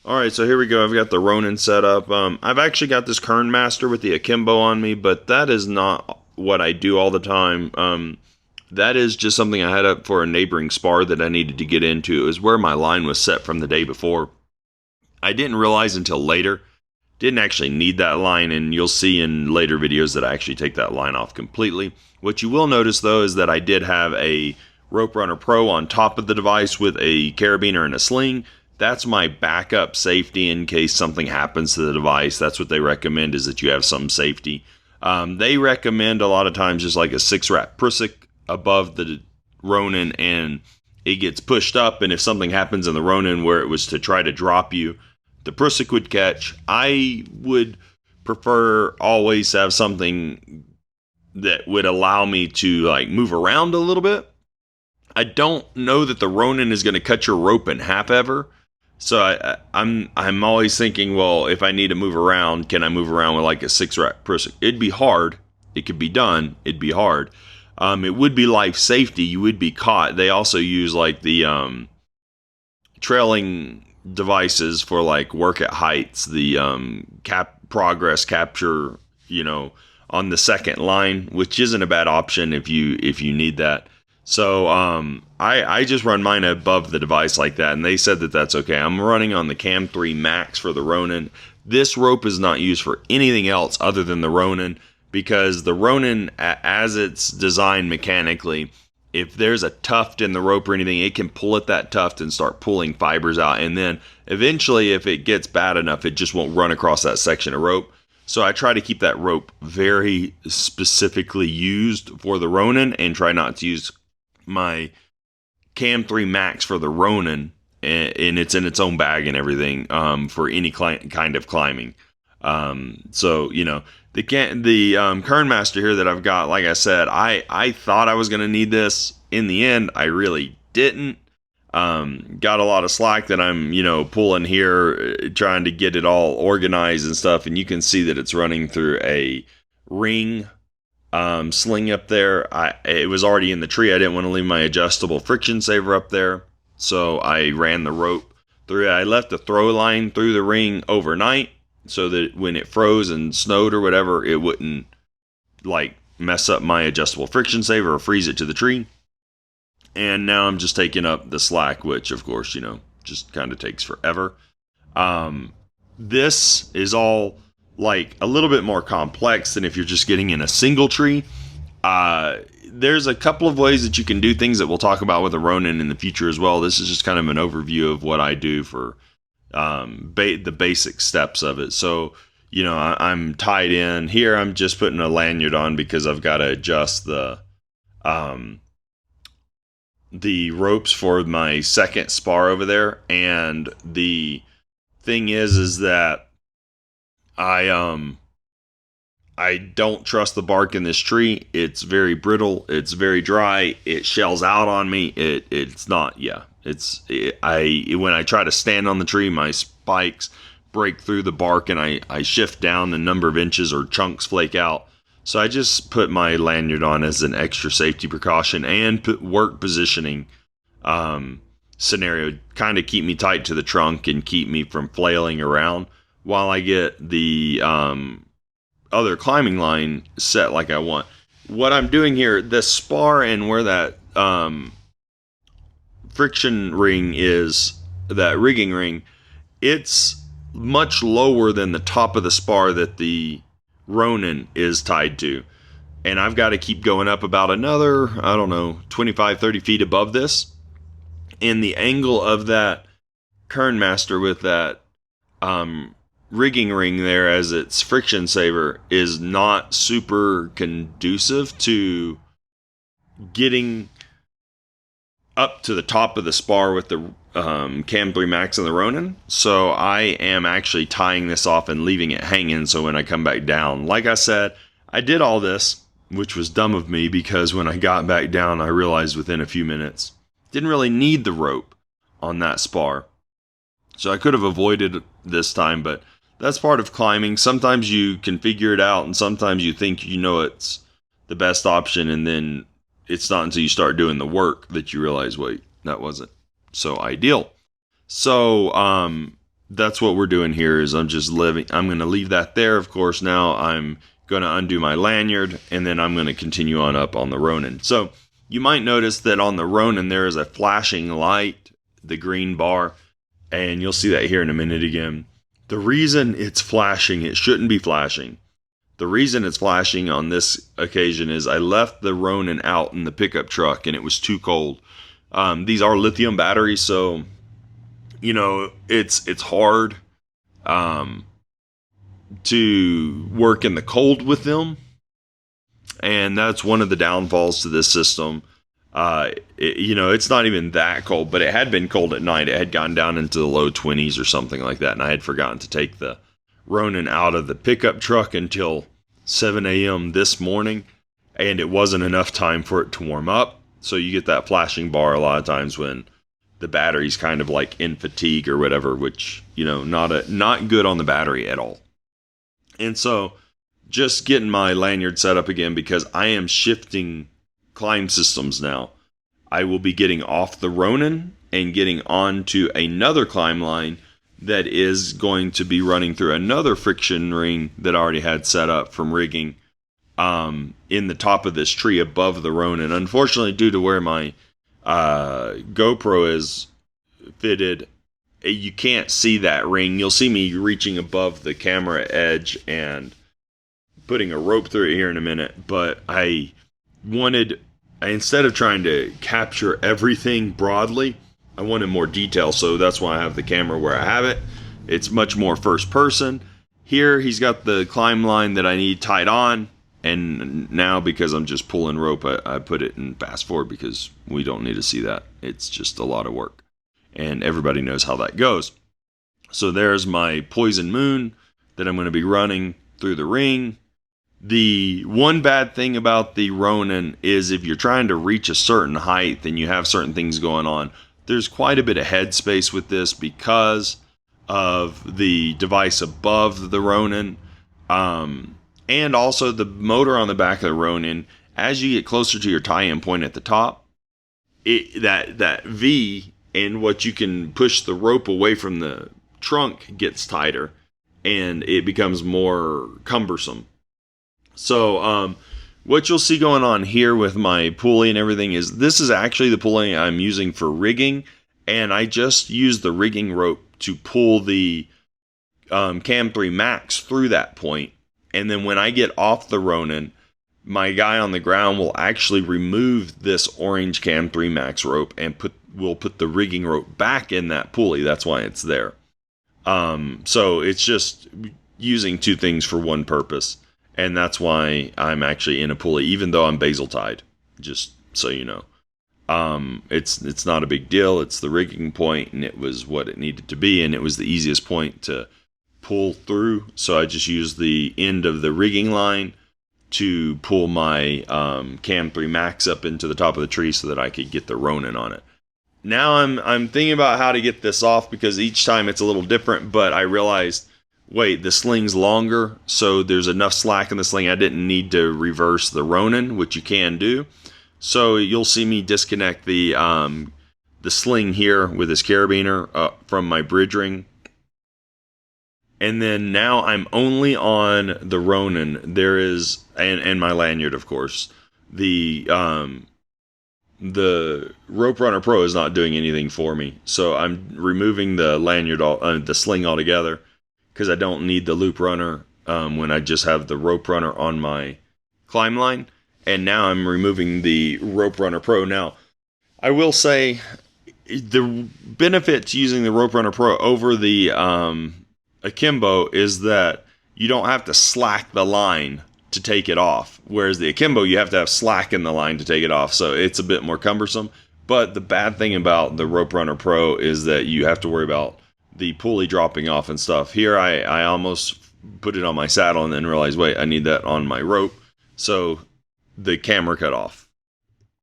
Alright, so here we go. I've got the Ronin set up. I've actually got this Kern Master with the akimbo on me, but that is not what I do all the time. That is just something I had up for a neighboring spar that I needed to get into. It was where my line was set from the day before. I didn't realize until later. Didn't actually need that line, and you'll see in later videos that I actually take that line off completely. What you will notice, though, is that I did have a Rope Runner Pro on top of the device with a carabiner and a sling. That's my backup safety in case something happens to the device. That's what they recommend, is that you have some safety. They recommend a lot of times just like a 6-wrap prusik above the Ronin, and it gets pushed up, and if something happens in the Ronin where it was to try to drop you, the prusik would catch. I would prefer always have something that would allow me to like move around a little bit. I don't know that the Ronin is going to cut your rope in half ever. So I'm always thinking, well, if I need to move around, can I move around with like a 6-wrap prusik? It'd be hard. It could be done. It'd be hard. It would be life safety. You would be caught. They also use like the trailing devices for like work at heights, the progress capture, on the second line, which isn't a bad option if you need that. So I just run mine above the device like that, and they said that that's okay. I'm running on the KAM3 Max for the Ronin. This rope is not used for anything else other than the Ronin, because the Ronin, as it's designed mechanically, if there's a tuft in the rope or anything, it can pull at that tuft and start pulling fibers out. And then eventually, if it gets bad enough, it just won't run across that section of rope. So I try to keep that rope very specifically used for the Ronin and try not to use my KAM3 Max for the Ronin, and it's in its own bag and everything for any kind of climbing. So the Kern Master here that I've got, like I said, I thought I was going to need this. In the end, I really didn't. Got a lot of slack that I'm pulling here, trying to get it all organized and stuff, and you can see that it's running through a ring sling up there. It was already in the tree. I didn't want to leave my adjustable friction saver up there, so I ran the rope through it. I left the throw line through the ring overnight so that when it froze and snowed or whatever, it wouldn't like mess up my adjustable friction saver or freeze it to the tree. And now I'm just taking up the slack, which of course just kind of takes forever. This is all like a little bit more complex than if you're just getting in a single tree. There's a couple of ways that you can do things that we'll talk about with a Ronin in the future as well. This is just kind of an overview of what I do for the basic steps of it. So I'm tied in here. I'm just putting a lanyard on because I've got to adjust the ropes for my second spar over there. And the thing is that I don't trust the bark in this tree. It's very brittle. It's very dry. It shells out on me. It's not. Yeah. When I try to stand on the tree, my spikes break through the bark, and I shift down a number of inches or chunks flake out. So I just put my lanyard on as an extra safety precaution and put work positioning scenario, kind of keep me tight to the trunk and keep me from flailing around while I get the other climbing line set like I want. What I'm doing here, the spar and where that friction ring is, that rigging ring, it's much lower than the top of the spar that the Ronin is tied to. And I've got to keep going up about another, 25, 30 feet above this. And the angle of that Kern Master with that rigging ring there as its friction saver is not super conducive to getting up to the top of the spar with the KAM3 Max and the Ronin. So I am actually tying this off and leaving it hanging, so when I come back down, like I said, I did all this, which was dumb of me, because when I got back down I realized within a few minutes didn't really need the rope on that spar. So I could have avoided this time, but that's part of climbing. Sometimes you can figure it out, and sometimes you think it's the best option, and then it's not until you start doing the work that you realize, wait, that wasn't so ideal. So that's what we're doing here. Is I'm going to leave that there. Of course, now I'm going to undo my lanyard, and then I'm going to continue on up on the Ronin. So you might notice that on the Ronin there is a flashing light, the green bar, and you'll see that here in a minute again. The reason it's flashing, it shouldn't be flashing. The reason it's flashing on this occasion is I left the Ronin out in the pickup truck and it was too cold. These are lithium batteries, so it's hard to work in the cold with them, and that's one of the downfalls to this system. It's not even that cold, but it had been cold at night. It had gone down into the low 20s or something like that, and I had forgotten to take the Ronin out of the pickup truck until 7 a.m. this morning, and it wasn't enough time for it to warm up. So you get that flashing bar a lot of times when the battery's kind of like in fatigue or whatever, which, not good on the battery at all. And so just getting my lanyard set up again, because I am shifting climb systems now. I will be getting off the Ronin and getting onto another climb line that is going to be running through another friction ring that I already had set up from rigging in the top of this tree above the Ronin. Unfortunately, due to where my GoPro is fitted, you can't see that ring. You'll see me reaching above the camera edge and putting a rope through it here in a minute, but instead of trying to capture everything broadly, I wanted more detail, so that's why I have the camera where I have it. It's much more first person. Here, he's got the climb line that I need tied on, and now because I'm just pulling rope, I put it in fast forward because we don't need to see that. It's just a lot of work, and everybody knows how that goes. So there's my Poison Moon that I'm going to be running through the ring. The one bad thing about the Ronin is if you're trying to reach a certain height and you have certain things going on, there's quite a bit of headspace with this because of the device above the Ronin, and also the motor on the back of the Ronin. As you get closer to your tie-in point at the top, that V and what you can push the rope away from the trunk gets tighter, and it becomes more cumbersome. So what you'll see going on here with my pulley and everything is this is actually the pulley I'm using for rigging, and I just use the rigging rope to pull the KAM3 Max through that point. And then when I get off the Ronin, my guy on the ground will actually remove this orange KAM3 Max rope and will put the rigging rope back in that pulley. That's why it's there. So it's just using two things for one purpose. And that's why I'm actually in a pulley, even though I'm basal tied, just so you know. It's not a big deal. It's the rigging point, and it was what it needed to be, and it was the easiest point to pull through. So I just used the end of the rigging line to pull my KAM3 Max up into the top of the tree so that I could get the Ronin on it. Now I'm thinking about how to get this off, because each time it's a little different, but I realized, wait, the sling's longer, so there's enough slack in the sling. I didn't need to reverse the Ronin, which you can do. So you'll see me disconnect the sling here with this carabiner from my bridge ring. And then now I'm only on the Ronin. There is, and my lanyard, of course. The Rope Runner Pro is not doing anything for me. So I'm removing the lanyard, the sling altogether, because I don't need the loop runner when I just have the Rope Runner on my climb line. And now I'm removing the Rope Runner Pro. Now, I will say the benefit to using the Rope Runner Pro over the Akimbo is that you don't have to slack the line to take it off. Whereas the Akimbo, you have to have slack in the line to take it off. So it's a bit more cumbersome. But the bad thing about the Rope Runner Pro is that you have to worry about the pulley dropping off and stuff. Here, I almost put it on my saddle and then realized, wait, I need that on my rope. So the camera cut off.